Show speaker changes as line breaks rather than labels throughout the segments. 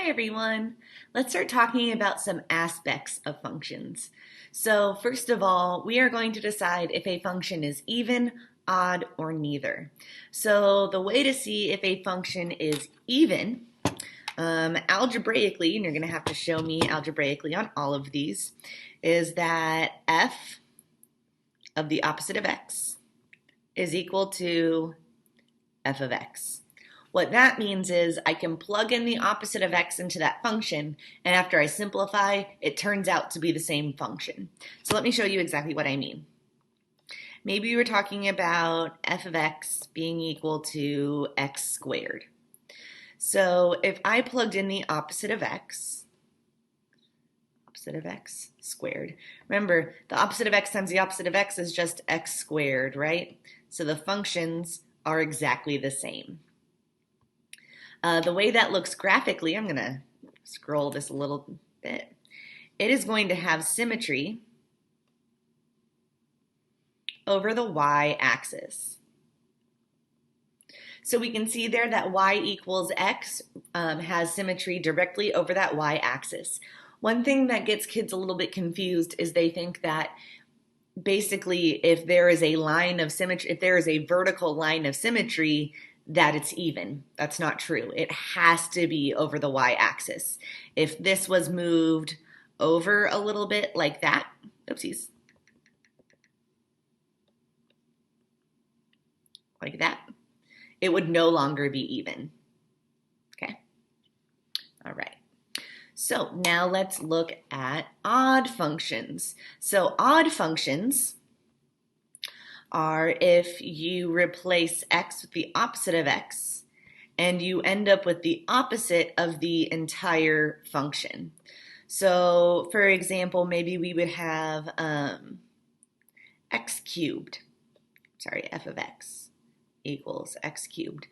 Hi everyone. Let's start talking about some aspects of functions. So first of all, we are going to decide if a function is even, odd, or neither. So the way to see if a function is even, algebraically, and you're going to have to show me algebraically on all of these, is that f of the opposite of x is equal to f of x. What that means is I can plug in the opposite of x into that function, and after I simplify, it turns out to be the same function. So let me show you exactly what I mean. Maybe we're talking about f of x being equal to x squared. So if I plugged in the opposite of x squared, remember the opposite of x times the opposite of x is just x squared, right? So the functions are exactly the same. The way that looks graphically, I'm going to scroll this a little bit. It is going to have symmetry over the y-axis. So we can see there that y equals x has symmetry directly over that y-axis. One thing that gets kids a little bit confused is they think that basically if there is a line of symmetry, if there is a vertical line of symmetry, that it's even. That's not true. It has to be over the y-axis. If this was moved over a little bit like that, oopsies, like that, it would no longer be even. Okay. All right. So now let's look at odd functions. So odd functions are if you replace x with the opposite of x and you end up with the opposite of the entire function. So for example, maybe we would have x cubed, sorry, f of x equals x cubed.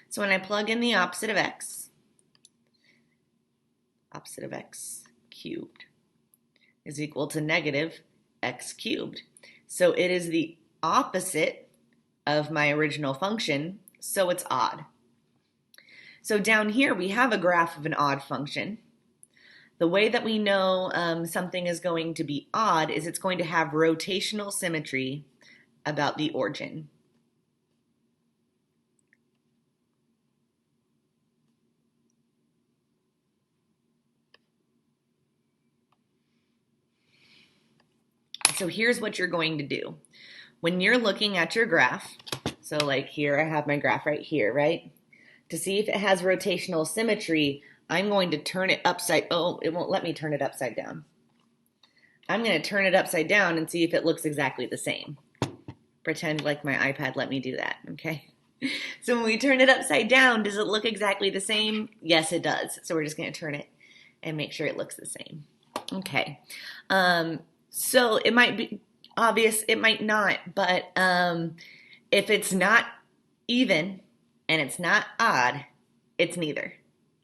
So when I plug in the opposite of x cubed is equal to negative x cubed. So it is the opposite of my original function, so it's odd. So down here we have a graph of an odd function. The way that we know something is going to be odd is it's going to have rotational symmetry about the origin. So here's what you're going to do. When you're looking at your graph, so like here, I have my graph right here, right? To see if it has rotational symmetry, I'm going to turn it upside, oh, it won't let me turn it upside down. I'm going to turn it upside down and see if it looks exactly the same. Pretend like my iPad let me do that, okay? So when we turn it upside down, does it look exactly the same? Yes, it does. So we're just going to turn it and make sure it looks the same. Okay. So it might be obvious, it might not, but if it's not even and it's not odd, it's neither.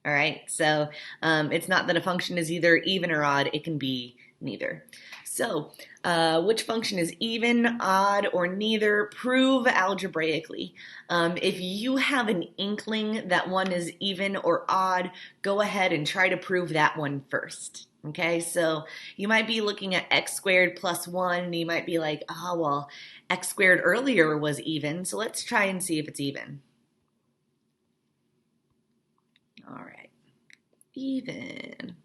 All right, so it's not that a function is either even or odd, it can be neither. So which function is even, odd, or neither? Prove algebraically. If you have an inkling that one is even or odd, go ahead and try to prove that one first. Okay, so you might be looking at x squared plus 1, and you might be like, oh, well, x squared earlier was even, so let's try and see if it's even. All right, even.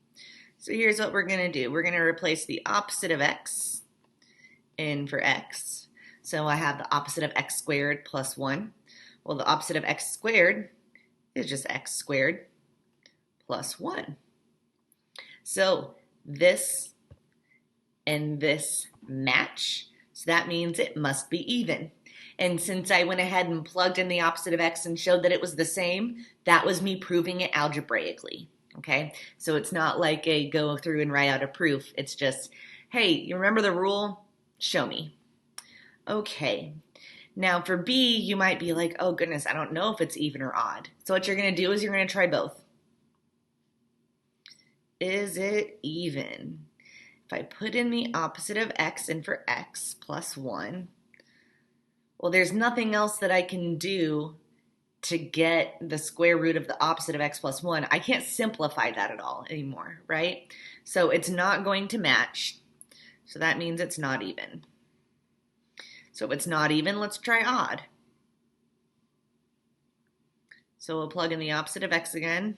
So here's what we're going to do. We're going to replace the opposite of x in for x. So I have the opposite of x squared plus 1. Well, the opposite of x squared is just x squared plus 1. So this and this match. So that means it must be even. And since I went ahead and plugged in the opposite of x and showed that it was the same, that was me proving it algebraically. Okay, so it's not like a go through and write out a proof. It's just, hey, you remember the rule? Show me. Okay, now for B, you might be like, oh goodness, I don't know if it's even or odd. So what you're going to do is you're going to try both. Is it even? If I put in the opposite of x in for x plus 1, well, there's nothing else that I can do to get the square root of the opposite of x plus 1, I can't simplify that at all anymore, right? So it's not going to match. So that means it's not even. So if it's not even, let's try odd. So we'll plug in the opposite of x again.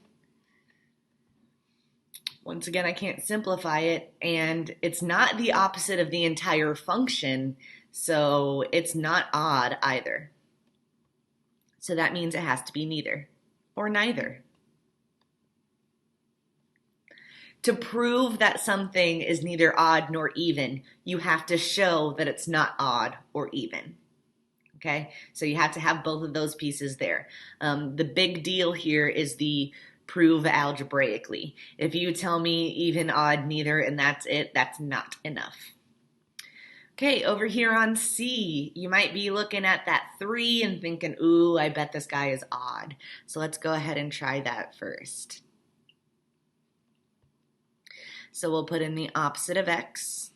Once again, I can't simplify it, and it's not the opposite of the entire function, so it's not odd either. So that means it has to be neither or neither. To prove that something is neither odd nor even, you have to show that it's not odd or even. Okay, so you have to have both of those pieces there. The big deal here is the prove algebraically. If you tell me even, odd, neither, and that's it, that's not enough. Okay, over here on C, you might be looking at that 3 and thinking, ooh, I bet this guy is odd. So let's go ahead and try that first. So we'll put in the opposite of x,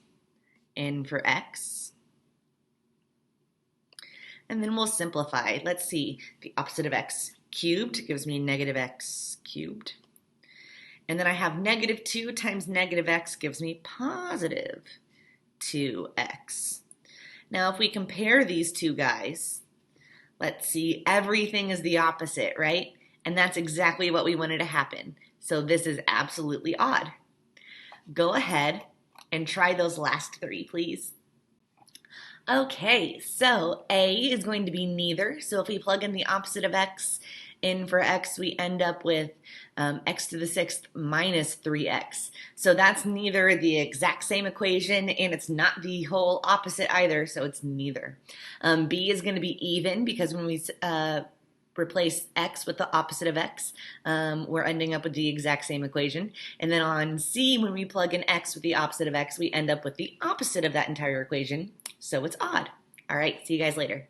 in for x. And then we'll simplify. Let's see, the opposite of x cubed gives me negative x cubed. And then I have negative 2 times negative x gives me positive 2x. Now if we compare these two guys, let's see, everything is the opposite, right? And that's exactly what we wanted to happen. So this is absolutely odd. Go ahead and try those last 3, please. Okay, so A is going to be neither. So if we plug in the opposite of x in for x, we end up with x to the 6th minus 3x. So that's neither the exact same equation, and it's not the whole opposite either, so it's neither. B is going to be even, because when we replace x with the opposite of x, we're ending up with the exact same equation. And then on C, when we plug in x with the opposite of x, we end up with the opposite of that entire equation, so it's odd. All right, see you guys later.